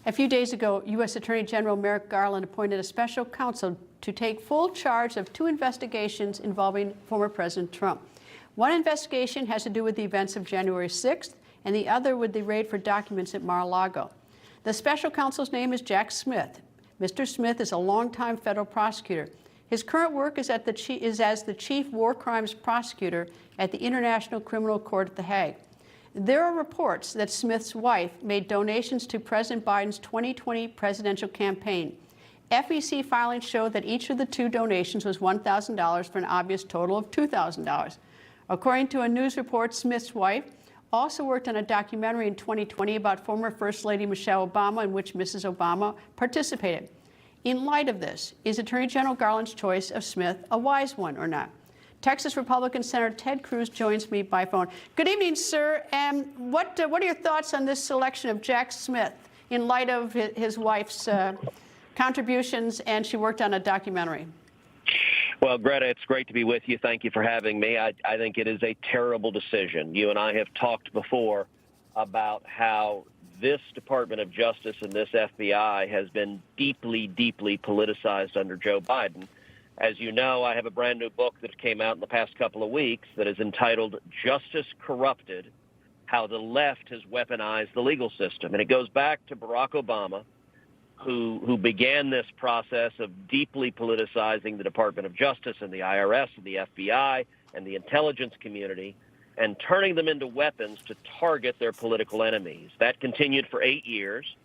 A few days ago, U.S. Attorney General Merrick Garland appointed a special counsel to take full charge of 2 investigations involving former President Trump. One investigation has to do with the events of January 6th, and the other with the raid for documents at Mar-a-Lago. The special counsel's name is Jack Smith. Mr. Smith is a longtime federal prosecutor. His current work is as the chief war crimes prosecutor at the International Criminal Court at The Hague. There are reports that Smith's wife made donations to President Biden's 2020 presidential campaign. FEC filings show that each of the 2 donations was $1,000 for an obvious total of $2,000. According to a news report, Smith's wife also worked on a documentary in 2020 about former First Lady Michelle Obama, in which Mrs. Obama participated. In light of this, is Attorney General Garland's choice of Smith a wise one or not? Texas Republican Senator Ted Cruz joins me by phone. Good evening, sir. What are your thoughts on this selection of Jack Smith in light of his wife's contributions, and she worked on a documentary? Well, Greta, it's great to be with you. Thank you for having me. I think it is a terrible decision. You and I have talked before about how this Department of Justice and this FBI has been deeply, deeply politicized under Joe Biden. As you know, I have a brand new book that came out in the past couple of weeks that is entitled Justice Corrupted, How the Left Has Weaponized the Legal System. And it goes back to Barack Obama, who began this process of deeply politicizing the Department of Justice and the IRS and the FBI and the intelligence community and turning them into weapons to target their political enemies. That continued for 8 years.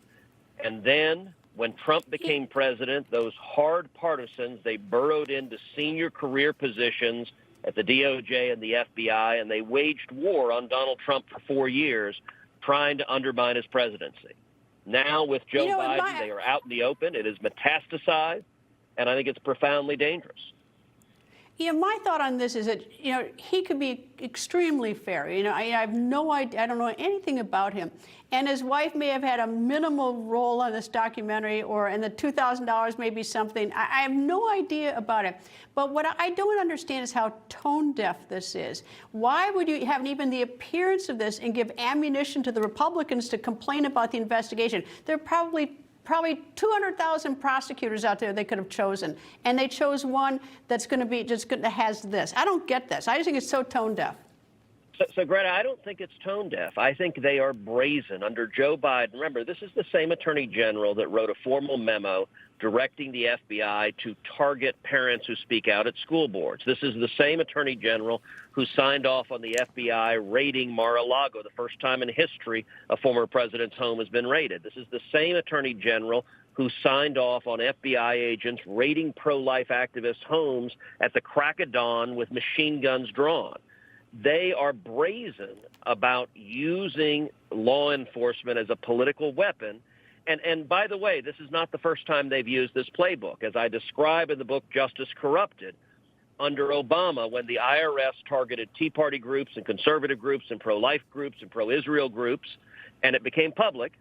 And then when Trump became president, those hard partisans, they burrowed into senior career positions at the DOJ and the FBI, and they waged war on Donald Trump for 4 years, trying to undermine his presidency. Now with Joe Biden, they are out in the open. It is metastasized, and I think it's profoundly dangerous. My thought on this is that, he could be extremely fair. I have no idea. I don't know anything about him. And his wife may have had a minimal role on this documentary, and the $2,000 may be something. I have no idea about it. But what I don't understand is how tone deaf this is. Why would you have even the appearance of this and give ammunition to the Republicans to complain about the investigation? There are probably 200,000 prosecutors out there they could have chosen, and they chose one that's going to be that has this. I don't get this. I just think it's so tone deaf. So, Greta, I don't think it's tone deaf. I think they are brazen. Under Joe Biden, remember, this is the same attorney general that wrote a formal memo directing the FBI to target parents who speak out at school boards. This is the same attorney general who signed off on the FBI raiding Mar-a-Lago, the first time in history a former president's home has been raided. This is the same attorney general who signed off on FBI agents raiding pro-life activists' homes at the crack of dawn with machine guns drawn. They are brazen about using law enforcement as a political weapon. And by the way, this is not the first time they've used this playbook. As I describe in the book Justice Corrupted, under Obama, when the IRS targeted Tea Party groups and conservative groups and pro-life groups and pro-Israel groups, and it became public,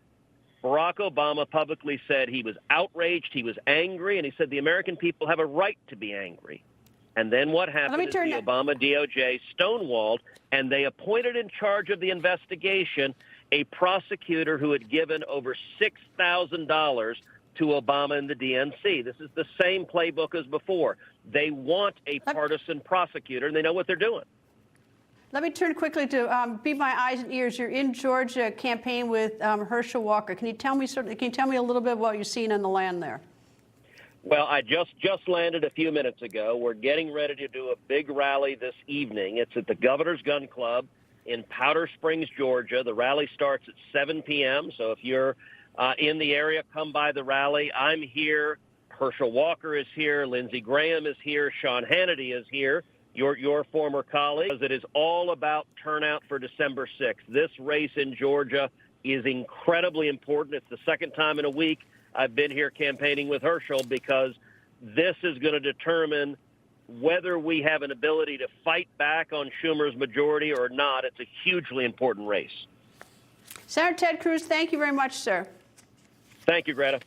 Barack Obama publicly said he was outraged, he was angry, and he said the American people have a right to be angry. And then what happened is the Obama DOJ stonewalled, and they appointed in charge of the investigation a prosecutor who had given over $6,000 to Obama and the DNC. This is the same playbook as before. They want a partisan prosecutor, and they know what they're doing. Let me turn quickly to Be My Eyes and Ears. You're in Georgia campaign with Herschel Walker. Can you tell me a little bit about what you're seeing on the land there? Well, I just landed a few minutes ago. We're getting ready to do a big rally this evening. It's at the Governor's Gun Club in Powder Springs, Georgia. The rally starts at 7 p.m., so if you're in the area, come by the rally. I'm here. Herschel Walker is here. Lindsey Graham is here. Sean Hannity is here, your former colleague. It is all about turnout for December 6th. This race in Georgia is incredibly important. It's the second time in a week I've been here campaigning with Herschel, because this is going to determine whether we have an ability to fight back on Schumer's majority or not. It's a hugely important race. Senator Ted Cruz, thank you very much, sir. Thank you, Greta.